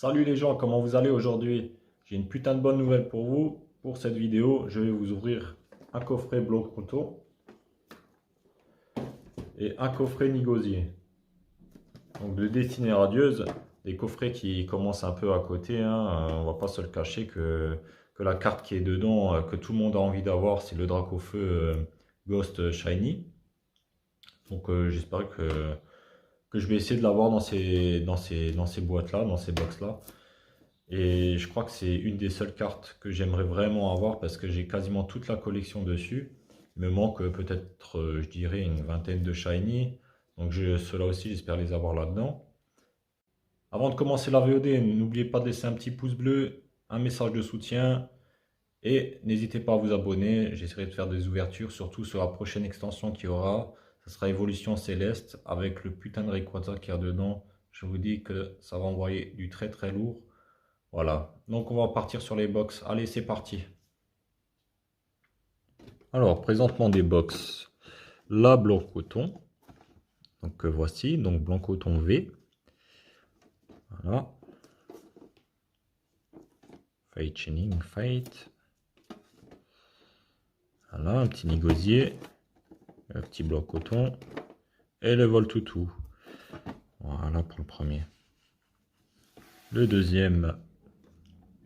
Salut les gens, comment vous allez aujourd'hui? J'ai une putain de bonne nouvelle pour vous. Pour cette vidéo, je vais vous ouvrir un coffret bloc couteau et un coffret nigosier. Donc de destinée radieuse, des coffrets qui commencent un peu à côté, hein. On va pas se le cacher que la carte qui est dedans, que tout le monde a envie d'avoir, c'est le Dracofeu Ghost Shiny. Donc j'espère que je vais essayer de l'avoir dans ces boîtes-là, dans ces box-là. Et je crois que c'est une des seules cartes que j'aimerais vraiment avoir parce que j'ai quasiment toute la collection dessus. Il me manque peut-être, je dirais, une vingtaine de shiny. Donc ceux-là aussi, j'espère les avoir là-dedans. Avant de commencer la VOD, n'oubliez pas de laisser un petit pouce bleu, un message de soutien. Et n'hésitez pas à vous abonner. J'essaierai de faire des ouvertures, surtout sur la prochaine extension qu'il y aura. Ça sera Évolution Céleste avec le putain de Rayquaza qui est dedans. Je vous dis que ça va envoyer du très très lourd. Voilà, donc on va partir sur les box. Allez, c'est parti. Alors, présentement des box. La blanc coton. Donc voici, donc blanc coton V. Voilà. Fight Chaining, Fight. Voilà, un petit nigosier. Un petit blanc coton. Et le vol toutou. Voilà pour le premier. Le deuxième,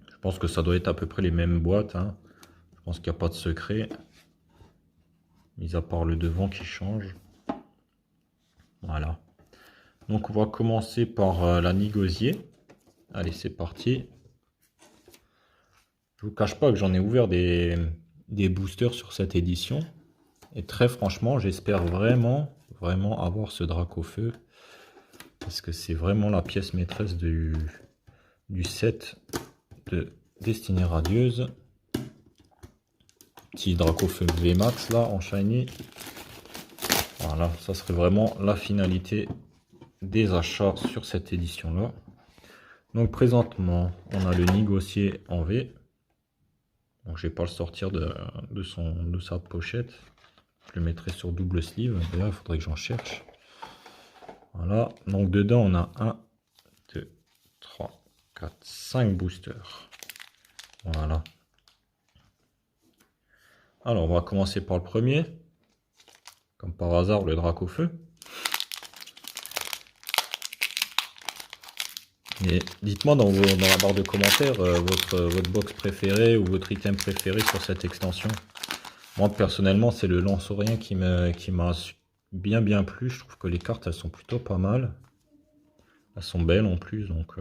je pense que ça doit être à peu près les mêmes boîtes, hein. Je pense qu'il n'y a pas de secret. Mis à part le devant qui change. Voilà. Donc on va commencer par la nigosier. Allez, c'est parti. Je vous cache pas que j'en ai ouvert des boosters sur cette édition. Et très franchement, j'espère vraiment avoir ce Dracofeu. Parce que c'est vraiment la pièce maîtresse du set de Destinée Radieuse. Petit Dracofeu VMAX là en shiny. Voilà, ça serait vraiment la finalité des achats sur cette édition là. Donc présentement, on a le nigosier en V. Donc je vais pas le sortir de sa pochette. Je le mettrai sur double sleeve. D'ailleurs, il faudrait que j'en cherche. Voilà. Donc dedans, on a 1, 2, 3, 4, 5 boosters. Voilà. Alors, on va commencer par le premier. Comme par hasard, le Dracofeu. Et dites-moi dans la barre de commentaires votre box préférée ou votre item préféré sur cette extension. Moi personnellement c'est le lance-orien qui m'a bien plu. Je trouve que les cartes elles sont plutôt pas mal. Elles sont belles en plus donc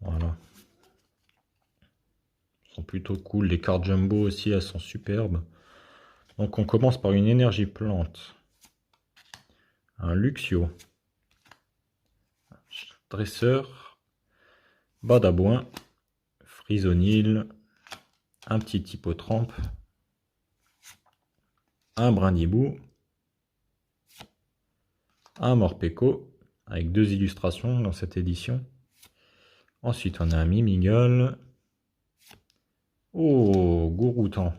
voilà. Elles sont plutôt cool. Les cartes jumbo aussi elles sont superbes. Donc on commence par une énergie plante. Un Luxio. Dresseur. Badabouin. Frisonil. Un petit Hippotrampe. Un Brindibou. Un Morpeko avec 2 illustrations dans cette édition. Ensuite, on a un Mimigol. Oh, Gouroutan.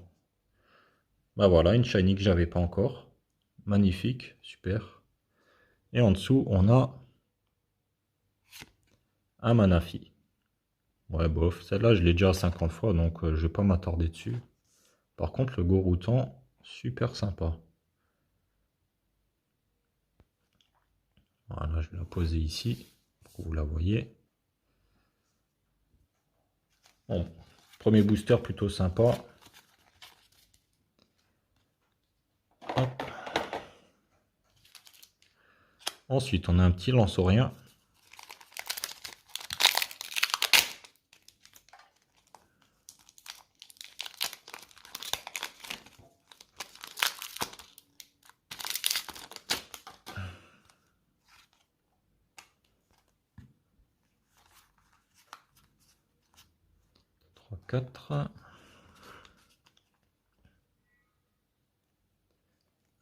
Bah voilà, une shiny que j'avais pas encore. Magnifique, super. Et en dessous, on a un Manafi. Ouais, bof, celle-là, je l'ai déjà 50 fois, donc je vais pas m'attarder dessus. Par contre, le Gouroutan, super sympa. Voilà, je vais la poser ici, pour que vous la voyez. Bon, premier booster plutôt sympa. Hop. Ensuite, on a un petit lance-orien.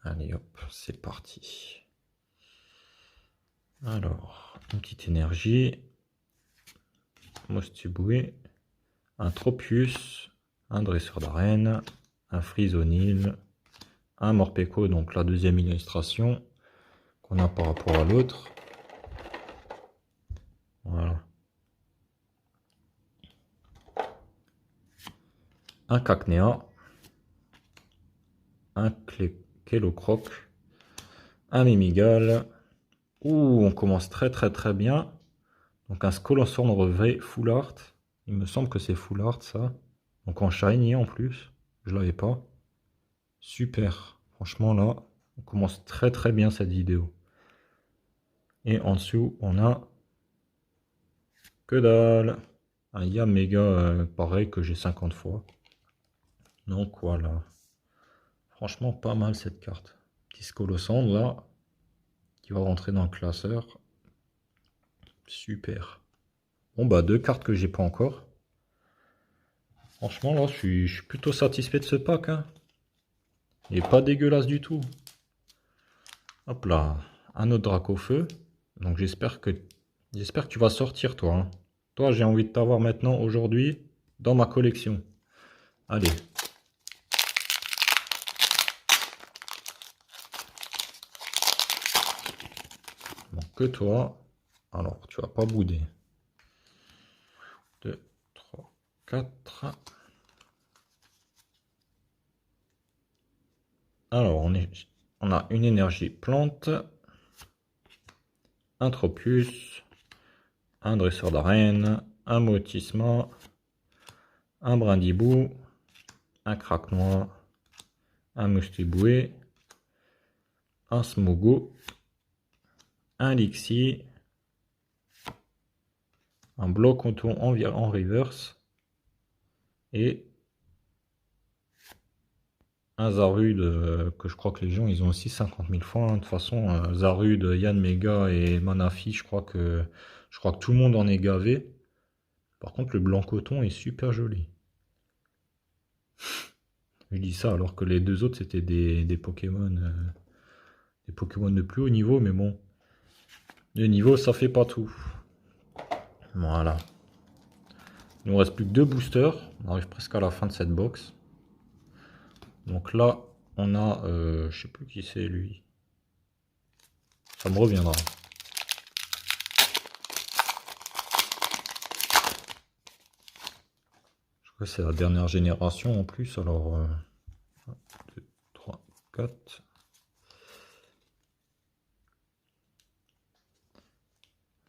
Allez hop, c'est parti. Alors, une petite énergie. Mostuboué. Un Tropius. Un dresseur d'arène. Un Frisonil. Un Morpeko, donc la deuxième illustration qu'on a par rapport à l'autre. Voilà. un Cacnea, un Kelocroc, un Mimigal. Ouh, on commence très bien. Donc un Scolosorn Reveil Full Art. Il me semble que c'est Full Art ça. Donc en shiny en plus. Je l'avais pas. Super. Franchement là, on commence très bien cette vidéo. Et en dessous, on a que dalle. Un Yamega pareil que j'ai 50 fois. Donc voilà. Franchement pas mal cette carte. Petit Scolosorn là. Qui va rentrer dans le classeur. Super. Bon bah 2 cartes que j'ai pas encore. Franchement là je suis plutôt satisfait de ce pack. Hein. Il est pas dégueulasse du tout. Hop là. Un autre Dracofeu. Donc j'espère que tu vas sortir toi. Hein. Toi j'ai envie de t'avoir maintenant aujourd'hui dans ma collection. Allez. Bon, que toi. Alors tu vas pas bouder. 2, 3, 4. Alors, on a une énergie plante, un Tropius, un dresseur d'arène, un Motisma, un Brindibou, un Craquenois, un Mustiboué, un Smogo, un Lixie, un Bloc-Contour en reverse et un Zarude que je crois que les gens ils ont aussi 50 000 fois. Hein. De toute façon, Zarude, Yann Mega et Manafi, je crois que tout le monde en est gavé. Par contre, le blanc coton est super joli. Je dis ça alors que les deux autres c'était des Pokémon, des Pokémon de plus haut niveau, mais bon, le niveau ça fait pas tout. Voilà. Il nous reste plus que 2 boosters. On arrive presque à la fin de cette box. Donc là, on a, je sais plus qui c'est lui. Ça me reviendra. Je crois que c'est la dernière génération en plus. Alors, 1, 2, 3, 4.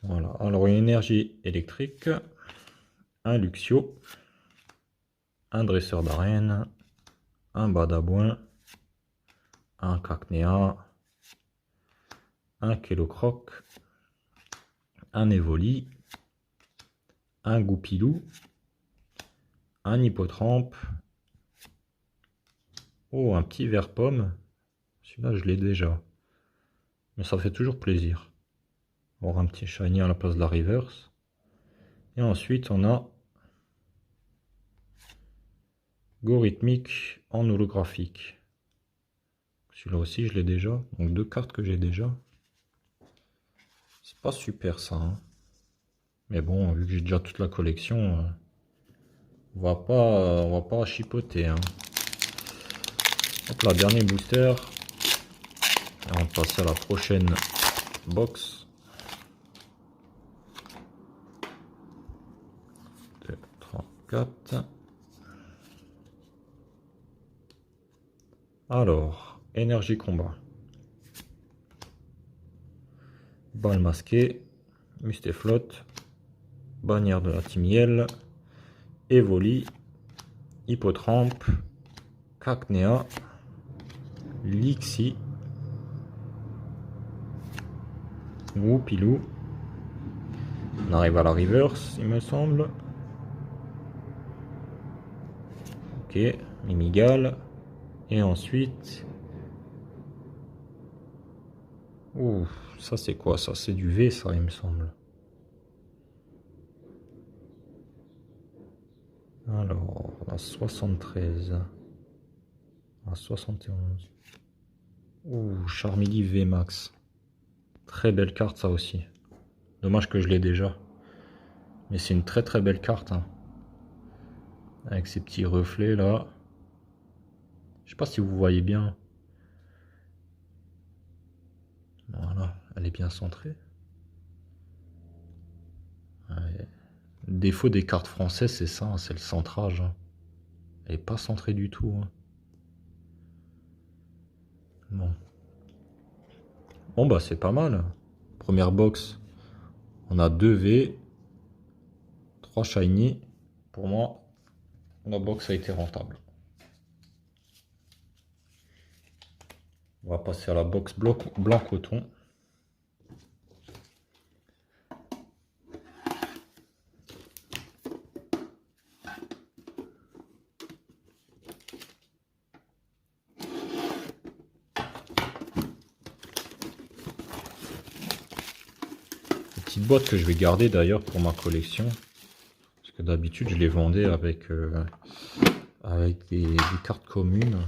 Voilà. Alors, une énergie électrique, un Luxio, un dresseur d'arène, un Badabouin, un Cacnea, un Kelocroc, un Evoli, un Goupilou, un Hippotrampe, oh un petit vert pomme, celui-là je l'ai déjà, mais ça fait toujours plaisir. Avoir un petit shiny à la place de la reverse. Et ensuite on a Gorithmique en holographique. Celui-là aussi je l'ai déjà, donc 2 cartes que j'ai déjà. C'est pas super ça, hein. Mais bon, vu que j'ai déjà toute la collection, on va pas chipoter. Hein. Hop là, dernier booster. Et on va passer à la prochaine box. 2, 3, 4. Alors, énergie combat. Balle masquée, Mustaflotte, bannière de la Timiel, Evoli, Hippotrampe, Cacnea, Lixie, Goupilou. On arrive à la reverse, il me semble. Ok, Mimigal. Et ensuite... Ouh, ça c'est quoi ça? C'est du V ça, il me semble. Alors, la 73. La 71. Ouh, Charmilly VMAX. Très belle carte ça aussi. Dommage que je l'ai déjà. Mais c'est une très belle carte. Hein. Avec ces petits reflets là. Je sais pas si vous voyez bien. Voilà, elle est bien centrée. Ouais. Le défaut des cartes françaises, c'est ça, c'est le centrage. Hein. Elle est pas centrée du tout, hein. Bon. Bon, bah, c'est pas mal. Première box, on a 2 V, 3 shiny. Pour moi, la box a été rentable. On va passer à la box blanc coton. Petite boîte que je vais garder d'ailleurs pour ma collection. Parce que d'habitude je les vendais avec des cartes communes.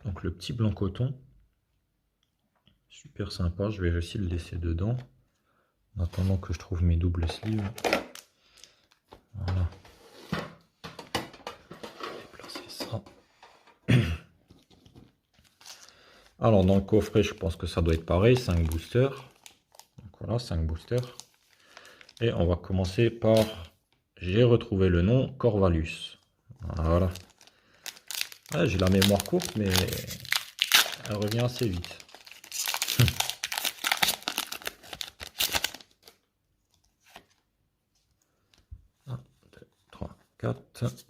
Donc le petit blanc coton. Super sympa, je vais aussi le laisser dedans. En attendant que je trouve mes doubles sleeves. Voilà. Déplacer ça. Alors dans le coffret, je pense que ça doit être pareil, 5 boosters. Donc voilà, 5 boosters. Et on va commencer par, j'ai retrouvé le nom, Corvalus. Voilà. Ah, j'ai la mémoire courte, mais elle revient assez vite. 1, 2, 3, 4.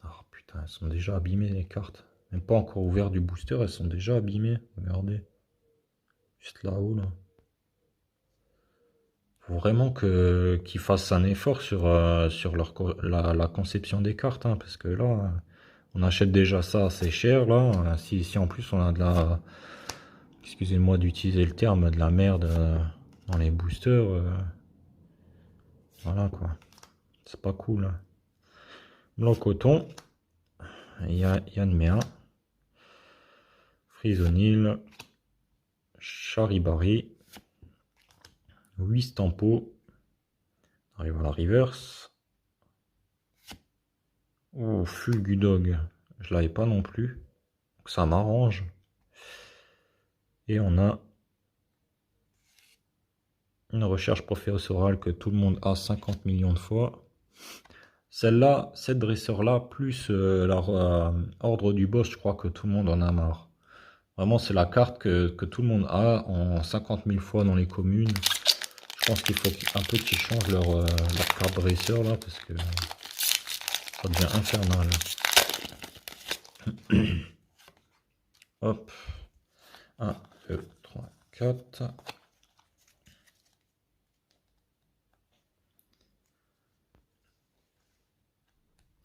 Oh putain, elles sont déjà abîmées les cartes. Même pas encore ouvert du booster, elles sont déjà abîmées. Regardez. Juste là-haut, là. Faut vraiment qu'ils fassent un effort sur la conception des cartes, hein, parce que là, on achète déjà ça assez cher, là. Si en plus on a de la... Excusez-moi d'utiliser le terme, de la merde dans les boosters. Voilà, quoi. C'est pas cool, hein. Blanc coton. Il y a Yann Mea. Frisonil. Charibari. 8 Stampo. On arrive à la reverse. Oh, Fulgudog. Je l'avais pas non plus. Donc ça m'arrange. Et on a une recherche professorale que tout le monde a 50 millions de fois. Celle-là, cette dresseur-là, plus Ordre du Boss, je crois que tout le monde en a marre. Vraiment, c'est la carte que tout le monde a en 50 000 fois dans les communes. Je pense qu'il faut un peu qu'ils changent leur carte dresseur là, parce que ça devient infernal. Hop. 1, 2, 3, 4.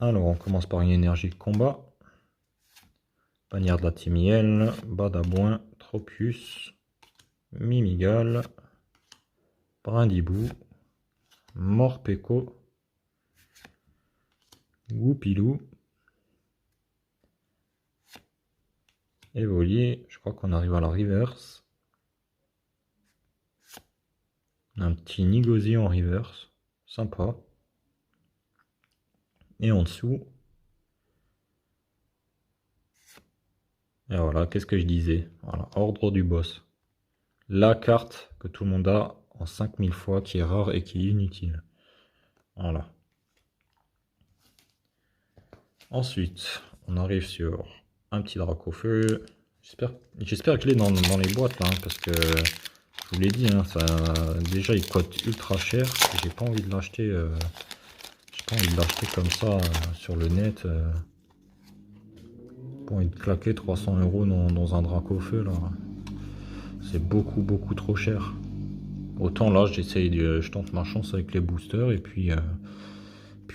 Alors, on commence par une énergie de combat. Bannière de la Timiel, Badabouin, Tropius, Mimigal, Brindibou, Morpeko, Goupilou, Évolier. Je crois qu'on arrive à la reverse. Un petit Nigozi en reverse, sympa. Et en dessous, et voilà, qu'est-ce que je disais? Voilà, Ordre du Boss. La carte que tout le monde a en 5000 fois, qui est rare et qui est inutile. Voilà. Ensuite, on arrive sur un petit Dracofeu. J'espère que je l'ai dans les boîtes là, hein, parce que je vous l'ai dit, hein, déjà il coûte ultra cher. J'ai pas envie de l'acheter. J'ai pas envie de l'acheter comme ça sur le net. Pas envie de claquer 300 € dans un Dracofeu là. C'est beaucoup trop cher. Autant là, je tente ma chance avec les boosters et puis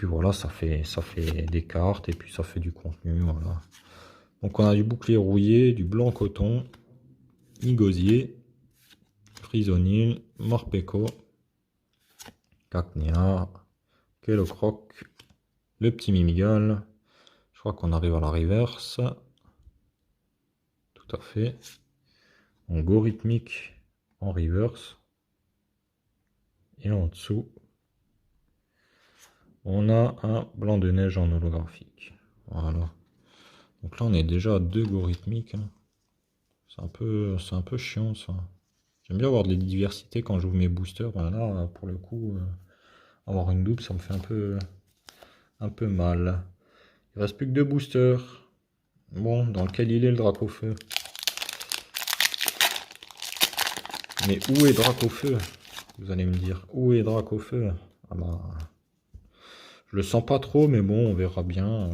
voilà, ça fait des cartes et puis ça fait du contenu, voilà. Donc on a du bouclier rouillé, du blanc coton, Nigosier, Frisonil, Morpeko, Cacnea, Kellocroc, le petit Mimigal. Je crois qu'on arrive à la reverse. Tout à fait. On go rythmique en reverse. Et en dessous, on a un blanc de neige en holographique. Voilà. Donc là, on est déjà à 2 go rythmiques, hein. C'est un peu chiant ça. J'aime bien avoir de la diversité quand j'ouvre mes boosters. Voilà, pour le coup, avoir une double, ça me fait un peu un peu mal. Il reste plus que deux boosters. Bon, dans lequel il est le Dracofeu? Mais où est Dracofeu? Vous allez me dire, où est Dracofeu? Ah bah, je le sens pas trop, mais bon, on verra bien.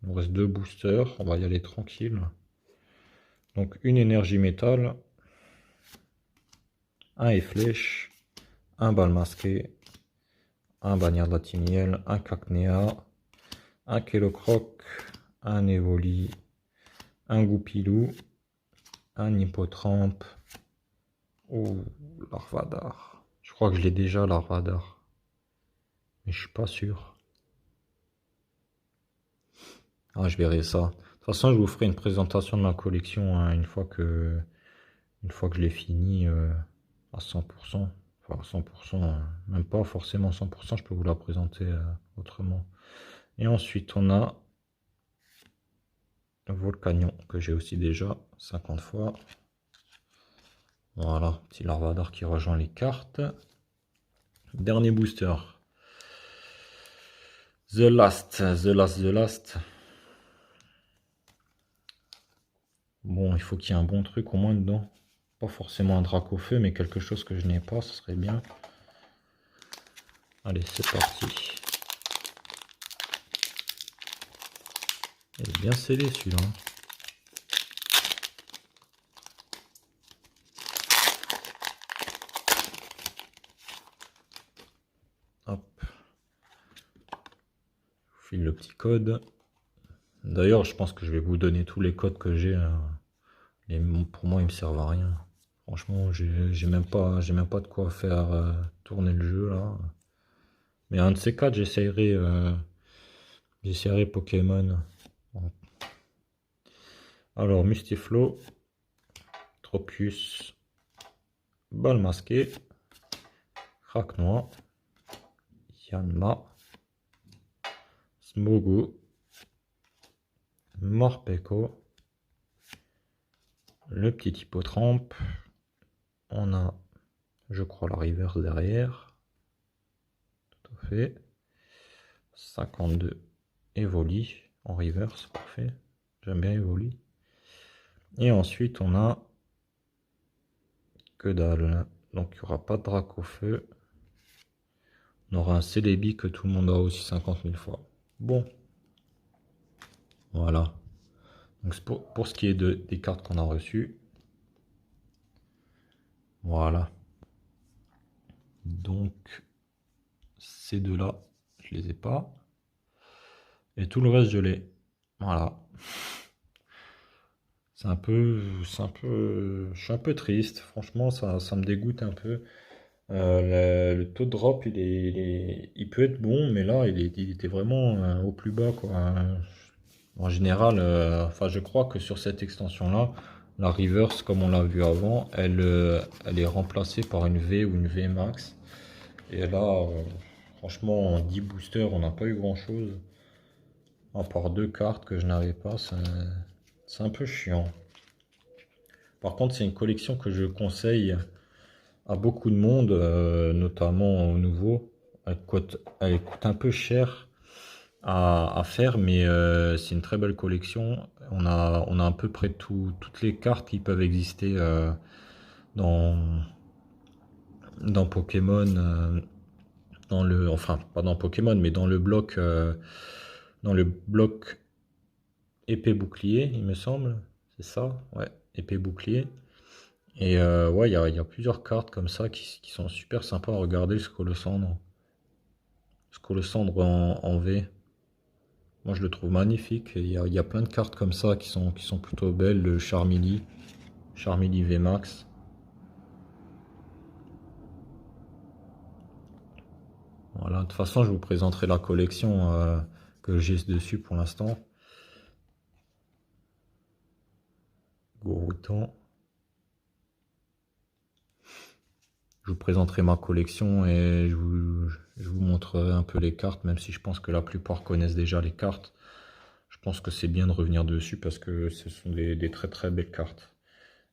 Il nous reste deux boosters, on va y aller tranquille. Donc une énergie métal, un Efflèche, un bal masqué, un bannière de la Timiel, un Cacnea, un Kellocroc, un Evoli, un Goupilou, un Hippotrampe, ou Larvadar. Je crois que je l'ai déjà Larvadar, mais je suis pas sûr. Ah, je verrai ça. De toute façon, je vous ferai une présentation de ma collection hein, une fois que je l'ai fini à 100%. Enfin, à 100%, même pas forcément 100%, je peux vous la présenter autrement. Et ensuite, on a le Volcanion, que j'ai aussi déjà 50 fois. Voilà, petit Larvadar qui rejoint les cartes. Dernier booster. The Last. Bon, il faut qu'il y ait un bon truc au moins dedans. Pas forcément un Dracofeu, mais quelque chose que je n'ai pas, ce serait bien. Allez, c'est parti. Il est bien scellé celui-là. Hop. Je vous file le petit code. D'ailleurs, je pense que je vais vous donner tous les codes que j'ai. Pour moi, ils me servent à rien. Franchement, j'ai même pas de quoi faire tourner le jeu là. Mais un de ces quatre, j'essaierai Pokémon. Bon. Alors, Mustiflo, Tropius, Bal masqué, Craquenois, Yanma, Smogo, Morpeko, le petit Hippotrampe. On a, je crois, la reverse derrière. Tout à fait. 52 Evoli en reverse, parfait. J'aime bien Evoli. Et ensuite, on a que dalle. Donc, il n'y aura pas de Dracofeu. On aura un Celebi que tout le monde a aussi 50 000 fois. Bon. Voilà. Donc, pour ce qui est des cartes qu'on a reçues. Voilà. Donc, ces deux-là, je les ai pas. Et tout le reste, je l'ai. Voilà. Je suis un peu triste. Franchement, ça me dégoûte un peu. Le taux de drop, il peut être bon, mais là, il était vraiment au plus bas, quoi. En général, enfin, je crois que sur cette extension-là, la reverse, comme on l'a vu avant, elle est remplacée par une V ou une V max. Et là, franchement, en 10 boosters, on n'a pas eu grand-chose. À part deux cartes que je n'avais pas, c'est un peu chiant. Par contre, c'est une collection que je conseille à beaucoup de monde, notamment aux nouveaux. Elle coûte un peu cher à faire, mais c'est une très belle collection. On a à peu près toutes les cartes qui peuvent exister dans, dans Pokémon, enfin pas dans Pokémon, mais dans le bloc épée bouclier, il me semble. C'est ça, ouais, épée bouclier. Et ouais, il y a plusieurs cartes comme ça qui sont super sympas à regarder. Le Scolosandre. Scolosandre en V. Moi, je le trouve magnifique. Il y a plein de cartes comme ça qui sont plutôt belles. Le Charmeleon. Charmeleon VMAX. Voilà, de toute façon, je vous présenterai la collection que j'ai dessus pour l'instant. Goroutan. Je vous présenterai ma collection et je vous montrerai un peu les cartes, même si je pense que la plupart connaissent déjà les cartes. Je pense que c'est bien de revenir dessus parce que ce sont des très très belles cartes.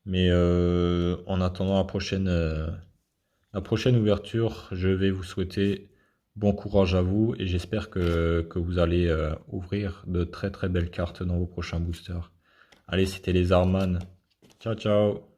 Mais en attendant la prochaine ouverture, je vais vous souhaiter Bon courage à vous et j'espère que vous allez ouvrir de très très belles cartes dans vos prochains boosters. Allez, c'était les Arman. Ciao ciao!